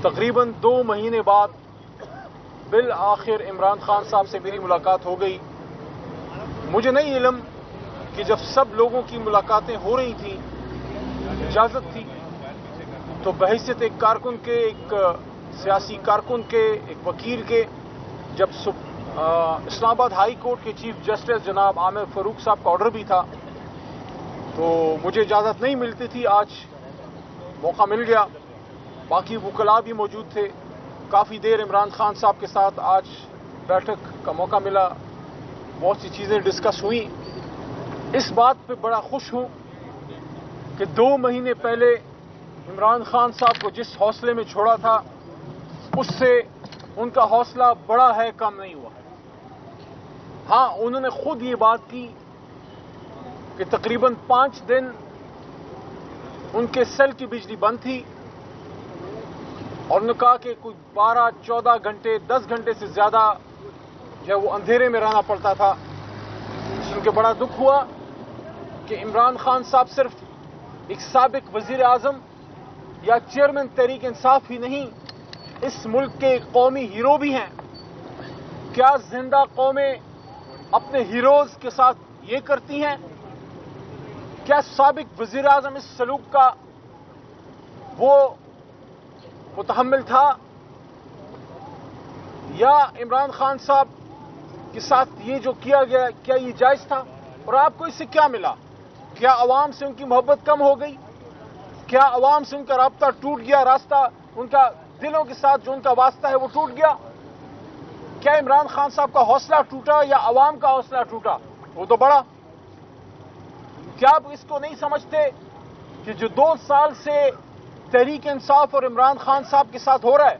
تقریباً 2 مہینے بعد بالآخر عمران خان صاحب سے میری ملاقات ہو گئی. مجھے نہیں علم کہ جب سب لوگوں کی ملاقاتیں ہو رہی تھیں، اجازت تھی، تو بحیثیت ایک کارکن کے، ایک سیاسی کارکن کے، ایک وکیل کے، جب اسلام آباد ہائی کورٹ کے چیف جسٹس جناب عامر فاروق صاحب کا آرڈر بھی تھا، تو مجھے اجازت نہیں ملتی تھی. آج موقع مل گیا. باقی وکلاء بھی موجود تھے. کافی دیر عمران خان صاحب کے ساتھ آج بیٹھک کا موقع ملا. بہت سی چیزیں ڈسکس ہوئیں. اس بات پہ بڑا خوش ہوں کہ 2 مہینے پہلے عمران خان صاحب کو جس حوصلے میں چھوڑا تھا، اس سے ان کا حوصلہ بڑا ہے، کم نہیں ہوا. ہاں، انہوں نے خود یہ بات کی کہ تقریباً 5 دن ان کے سیل کی بجلی بند تھی، اور انہوں نے کہا کہ کوئی 12-14 گھنٹے 10 گھنٹے سے زیادہ جو وہ اندھیرے میں رہنا پڑتا تھا. سن کے بڑا دکھ ہوا کہ عمران خان صاحب صرف ایک سابق وزیر اعظم یا چیئرمین تحریک انصاف ہی نہیں، اس ملک کے قومی ہیرو بھی ہیں. کیا زندہ قومیں اپنے ہیروز کے ساتھ یہ کرتی ہیں؟ کیا سابق وزیر اعظم اس سلوک کا وہ متحمل تھا، یا عمران خان صاحب کے ساتھ یہ جو کیا گیا کیا یہ جائز تھا؟ اور آپ کو اس سے کیا ملا؟ کیا عوام سے ان کی محبت کم ہو گئی؟ کیا عوام سے ان کا رابطہ ٹوٹ گیا؟ راستہ ان کا دلوں کے ساتھ جو ان کا واسطہ ہے وہ ٹوٹ گیا؟ کیا عمران خان صاحب کا حوصلہ ٹوٹا یا عوام کا حوصلہ ٹوٹا؟ وہ تو بڑا. کیا آپ اس کو نہیں سمجھتے کہ جو 2 سال سے تحریک انصاف اور عمران خان صاحب کے ساتھ ہو رہا ہے،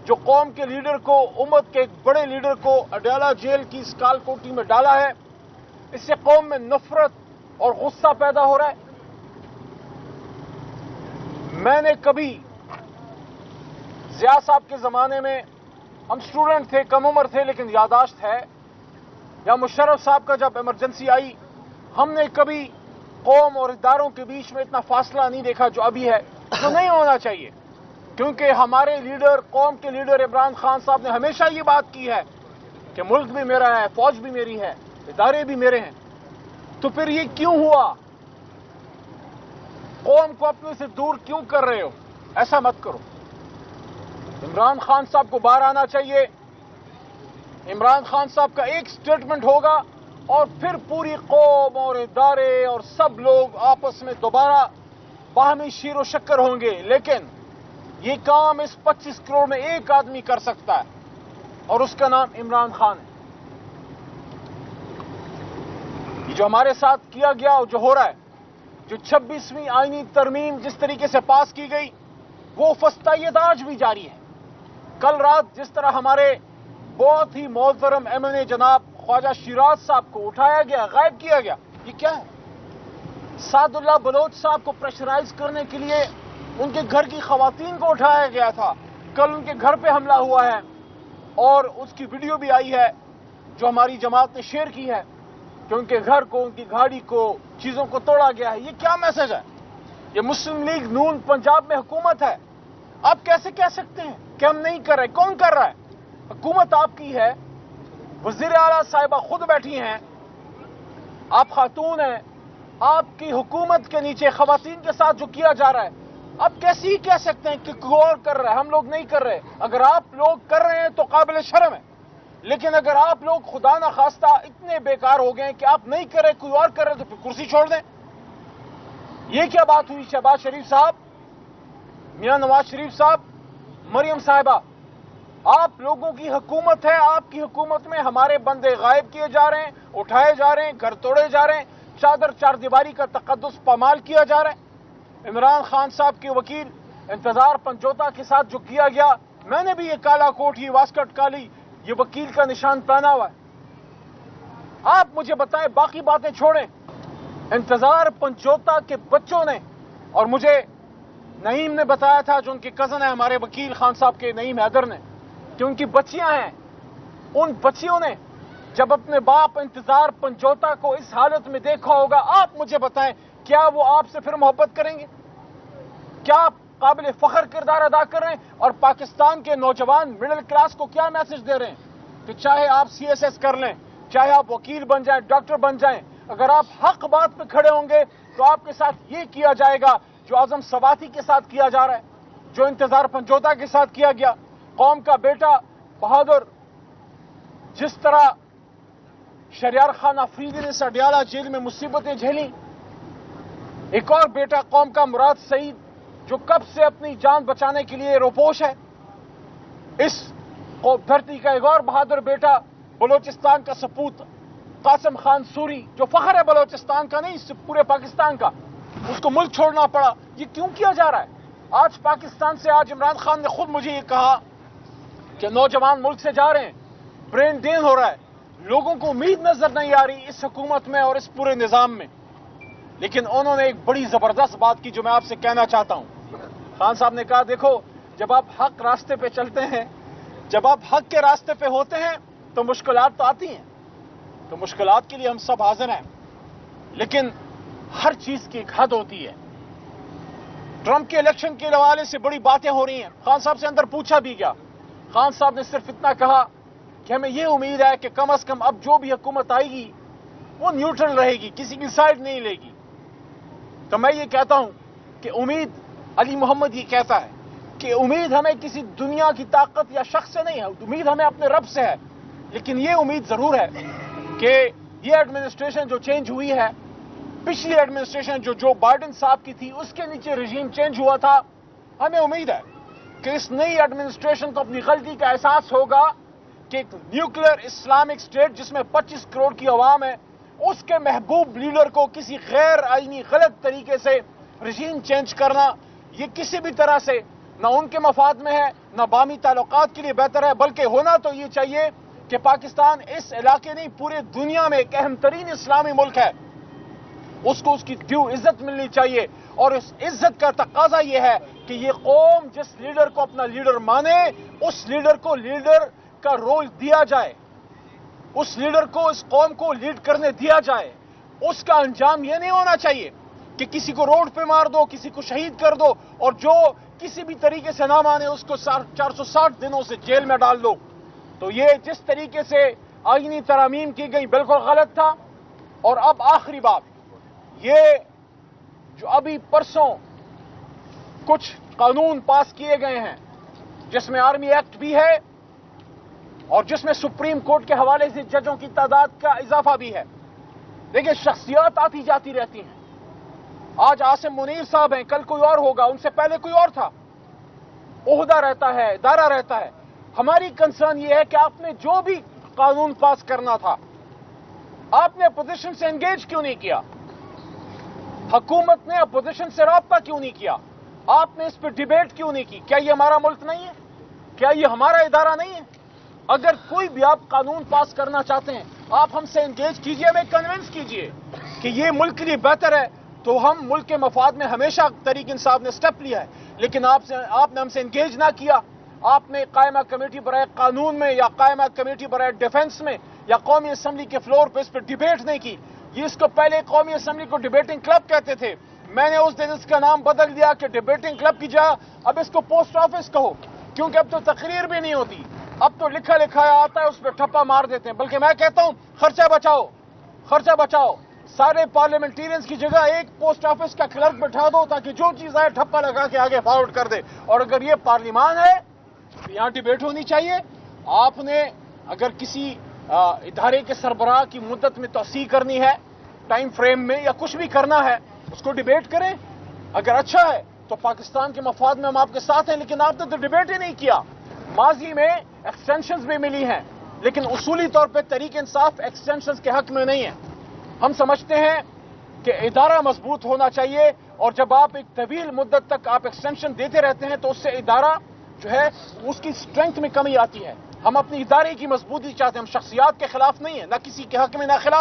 جو قوم کے لیڈر کو، امت کے ایک بڑے لیڈر کو اڈیالہ جیل کی اس کال کوٹری میں ڈالا ہے، اس سے قوم میں نفرت اور غصہ پیدا ہو رہا ہے؟ میں نے کبھی ضیاء صاحب کے زمانے میں، ہم اسٹوڈنٹ تھے، کم عمر تھے، لیکن یاداشت ہے، یا مشرف صاحب کا جب ایمرجنسی آئی، ہم نے کبھی قوم اور اداروں کے بیچ میں اتنا فاصلہ نہیں دیکھا جو ابھی ہے، جو نہیں ہونا چاہیے. کیونکہ ہمارے لیڈر، قوم کے لیڈر عمران خان صاحب نے ہمیشہ یہ بات کی ہے کہ ملک بھی میرا ہے، فوج بھی میری ہے، ادارے بھی میرے ہیں. تو پھر یہ کیوں ہوا؟ قوم کو اپنے سے دور کیوں کر رہے ہو؟ ایسا مت کرو. عمران خان صاحب کو باہر آنا چاہیے. عمران خان صاحب کا ایک سٹیٹمنٹ ہوگا اور پھر پوری قوم اور ادارے اور سب لوگ آپس میں دوبارہ باہمی شیر و شکر ہوں گے. لیکن یہ کام اس 25 کروڑ میں ایک آدمی کر سکتا ہے، اور اس کا نام عمران خان ہے. یہ جو ہمارے ساتھ کیا گیا اور جو ہو رہا ہے، جو 26ویں آئینی ترمیم جس طریقے سے پاس کی گئی، وہ فسطائیت آج بھی جاری ہے. کل رات جس طرح ہمارے بہت ہی محترم ایم این اے جناب خواجہ شیراز صاحب کو اٹھایا گیا، غائب کیا گیا، یہ کیا ہے؟ سعد اللہ بلوچ صاحب کو پریشرائز کرنے کے لیے ان کے گھر کی خواتین کو اٹھایا گیا تھا. کل ان کے گھر پہ حملہ ہوا ہے، اور اس کی ویڈیو بھی آئی ہے جو ہماری جماعت نے شیئر کی ہے کہ ان کے گھر کو، ان کی گاڑی کو، چیزوں کو توڑا گیا ہے. یہ کیا میسج ہے؟ یہ مسلم لیگ نون پنجاب میں حکومت ہے. آپ کیسے کہہ سکتے ہیں کہ ہم نہیں کر رہے؟ کون کر رہا ہے؟ حکومت آپ کی ہے، وزیر اعلیٰ صاحبہ خود بیٹھی ہیں، آپ خاتون ہیں. آپ کی حکومت کے نیچے خواتین کے ساتھ جو کیا جا رہا ہے، آپ کیسے ہی کہہ سکتے ہیں کہ کوئی اور کر رہا ہے، ہم لوگ نہیں کر رہے؟ اگر آپ لوگ کر رہے ہیں تو قابل شرم ہے. لیکن اگر آپ لوگ خدا نخواستہ اتنے بیکار ہو گئے کہ آپ نہیں کر رہے، کوئی اور کر رہے، تو پھر کرسی چھوڑ دیں. یہ کیا بات ہوئی؟ شہباز شریف صاحب، میاں نواز شریف صاحب، مریم صاحبہ، آپ لوگوں کی حکومت ہے. آپ کی حکومت میں ہمارے بندے غائب کیے جا رہے ہیں، اٹھائے جا رہے ہیں، گھر توڑے جا رہے ہیں، چار دیواری کا تقدس پامال کیا جا رہا ہے. عمران خان صاحب کے وکیل انتظار پنجوتا کے ساتھ جو کیا گیا، میں نے بھی یہ کالا کوٹ، یہ واسکٹ کالی، یہ وکیل کا نشان پہنا ہوا ہے. آپ مجھے بتائیں، باقی باتیں چھوڑیں. انتظار پنجوتا کے بچوں نے، اور مجھے نعیم نے بتایا تھا جو ان کے کزن ہیں ہمارے وکیل خان صاحب کے، نعیم حیدر نے، کہ ان کی بچیاں ہیں. ان بچیوں نے جب اپنے باپ انتظار پنجوتا کو اس حالت میں دیکھا ہوگا، آپ مجھے بتائیں کیا وہ آپ سے پھر محبت کریں گے؟ کیا آپ قابل فخر کردار ادا کر رہے ہیں، اور پاکستان کے نوجوان مڈل کلاس کو کیا میسج دے رہے ہیں کہ چاہے آپ CSS کر لیں، چاہے آپ وکیل بن جائیں، ڈاکٹر بن جائیں، اگر آپ حق بات پہ کھڑے ہوں گے تو آپ کے ساتھ یہ کیا جائے گا جو اعظم سواتی کے ساتھ کیا جا رہا ہے، جو انتظار پنجوتا کے ساتھ کیا گیا۔ قوم کا بیٹا بہادر، جس طرح شریار خان آفریدی نے سڈیالہ جیل میں مصیبتیں جھیلیں، ایک اور بیٹا قوم کا مراد سعید جو کب سے اپنی جان بچانے کے لیے روپوش ہے، اس دھرتی کا ایک اور بہادر بیٹا بلوچستان کا سپوت قاسم خان سوری جو فخر ہے بلوچستان کا نہیں پورے پاکستان کا، اس کو ملک چھوڑنا پڑا۔ یہ کیوں کیا جا رہا ہے؟ آج پاکستان سے آج عمران خان نے خود مجھے یہ کہا کہ نوجوان ملک سے جا رہے ہیں، برین ڈرین ہو رہا ہے، لوگوں کو امید نظر نہیں آ رہی اس حکومت میں اور اس پورے نظام میں۔ لیکن انہوں نے ایک بڑی زبردست بات کی جو میں آپ سے کہنا چاہتا ہوں۔ خان صاحب نے کہا دیکھو، جب آپ حق راستے پہ چلتے ہیں، جب آپ حق کے راستے پہ ہوتے ہیں تو مشکلات تو آتی ہیں، تو مشکلات کے لیے ہم سب حاضر ہیں، لیکن ہر چیز کی ایک حد ہوتی ہے۔ ٹرمپ کے الیکشن کے حوالے سے بڑی باتیں ہو رہی ہیں، خان صاحب سے اندر پوچھا بھی گیا، خان صاحب نے صرف اتنا کہا کہ ہمیں یہ امید ہے کہ کم از کم اب جو بھی حکومت آئے گی وہ نیوٹرل رہے گی، کسی کی سائڈ نہیں لے گی۔ تو میں یہ کہتا ہوں کہ امید، علی محمد یہ کہتا ہے کہ امید ہمیں کسی دنیا کی طاقت یا شخص سے نہیں ہے، امید ہمیں اپنے رب سے ہے، لیکن یہ امید ضرور ہے کہ یہ ایڈمنسٹریشن جو چینج ہوئی ہے، پچھلی ایڈمنسٹریشن جو بائیڈن صاحب کی تھی اس کے نیچے رژیم چینج ہوا تھا، ہمیں امید ہے کہ اس نئی ایڈمنسٹریشن کو اپنی غلطی کا احساس ہوگا کہ ایک نیوکلیر اسلامک اسٹیٹ جس میں 25 کروڑ کی عوام ہے، اس کے محبوب لیڈر کو کسی غیر آئینی غلط طریقے سے رژیم چینج کرنا، یہ کسی بھی طرح سے نہ ان کے مفاد میں ہے، نہ باہمی تعلقات کے لیے بہتر ہے، بلکہ ہونا تو یہ چاہیے کہ پاکستان اس علاقے نہیں پورے دنیا میں ایک اہم ترین اسلامی ملک ہے، اس کو اس کی ڈیو عزت ملنی چاہیے، اور اس عزت کا تقاضا یہ ہے کہ یہ قوم جس لیڈر کو اپنا لیڈر مانے، اس لیڈر کو لیڈر کا رول دیا جائے، اس لیڈر کو اس قوم کو لیڈ کرنے دیا جائے۔ اس کا انجام یہ نہیں ہونا چاہیے کہ کسی کو روڈ پہ مار دو، کسی کو شہید کر دو، اور جو کسی بھی طریقے سے نہ مانے اس کو 460 دنوں سے جیل میں ڈال دو۔ تو یہ جس طریقے سے آئینی ترامیم کی گئی بالکل غلط تھا۔ اور اب آخری بات، یہ جو ابھی پرسوں کچھ قانون پاس کیے گئے ہیں جس میں آرمی ایکٹ بھی ہے اور جس میں سپریم کورٹ کے حوالے سے ججوں کی تعداد کا اضافہ بھی ہے، دیکھیں شخصیات آتی جاتی رہتی ہیں، آج عاصم منیر صاحب ہیں، کل کوئی اور ہوگا، ان سے پہلے کوئی اور تھا، عہدہ رہتا ہے، ادارہ رہتا ہے۔ ہماری کنسرن یہ ہے کہ آپ نے جو بھی قانون پاس کرنا تھا آپ نے اپوزیشن سے انگیج کیوں نہیں کیا؟ حکومت نے اپوزیشن سے رابطہ کیوں نہیں کیا؟ آپ نے اس پہ ڈیبیٹ کیوں نہیں کی؟ کیا یہ ہمارا ملک نہیں ہے؟ کیا یہ ہمارا ادارہ نہیں ہے؟ اگر کوئی بھی آپ قانون پاس کرنا چاہتے ہیں آپ ہم سے انگیج کیجئے، ہمیں کنونس کیجئے کہ یہ ملک کے لیے بہتر ہے، تو ہم ملک کے مفاد میں ہمیشہ طریق انصاف نے سٹیپ لیا ہے، لیکن آپ نے ہم سے انگیج نہ کیا۔ آپ نے قائمہ کمیٹی برائے قانون میں یا قائمہ کمیٹی برائے ڈیفنس میں یا قومی اسمبلی کے فلور پہ اس پہ ڈیبیٹ نہیں کی۔ یہ اس کو پہلے قومی اسمبلی کو ڈیبیٹنگ کلب کہتے تھے، میں نے اس دن اس کا نام بدل دیا کہ ڈیبیٹنگ کلب کی جگہ اب اس کو پوسٹ آفس کہو، کیونکہ اب تو تقریر بھی نہیں ہوتی، اب تو لکھا لکھایا آتا ہے اس پہ ٹھپا مار دیتے ہیں۔ بلکہ میں کہتا ہوں خرچہ بچاؤ، خرچہ بچاؤ، سارے پارلیمنٹیرینز کی جگہ ایک پوسٹ آفس کا کلرک بٹھا دو تاکہ جو چیز آئے ٹھپا لگا کے آگے فارورڈ کر دے۔ اور اگر یہ پارلیمان ہے تو یہاں ڈیبیٹ ہونی چاہیے۔ آپ نے اگر کسی ادارے کے سربراہ کی مدت میں توسیع کرنی ہے، ٹائم فریم میں، یا کچھ بھی کرنا ہے اس کو ڈیبیٹ کریں، اگر اچھا ہے تو پاکستان کے مفاد میں ہم آپ کے ساتھ ہیں، لیکن آپ نے تو ڈیبیٹ ہی نہیں کیا۔ ماضی میں ایکسٹینشنز بھی ملی ہیں لیکن اصولی طور پہ تحریک انصاف ایکسٹینشنز کے حق میں نہیں ہے۔ ہم سمجھتے ہیں کہ ادارہ مضبوط ہونا چاہیے، اور جب آپ ایک طویل مدت تک آپ ایکسٹینشن دیتے رہتے ہیں تو اس سے ادارہ جو ہے اس کی اسٹرینتھ میں کمی آتی ہے۔ ہم اپنی ادارے کی مضبوطی چاہتے ہیں، ہم شخصیات کے خلاف نہیں ہیں، نہ کسی کے حق میں نہ خلاف۔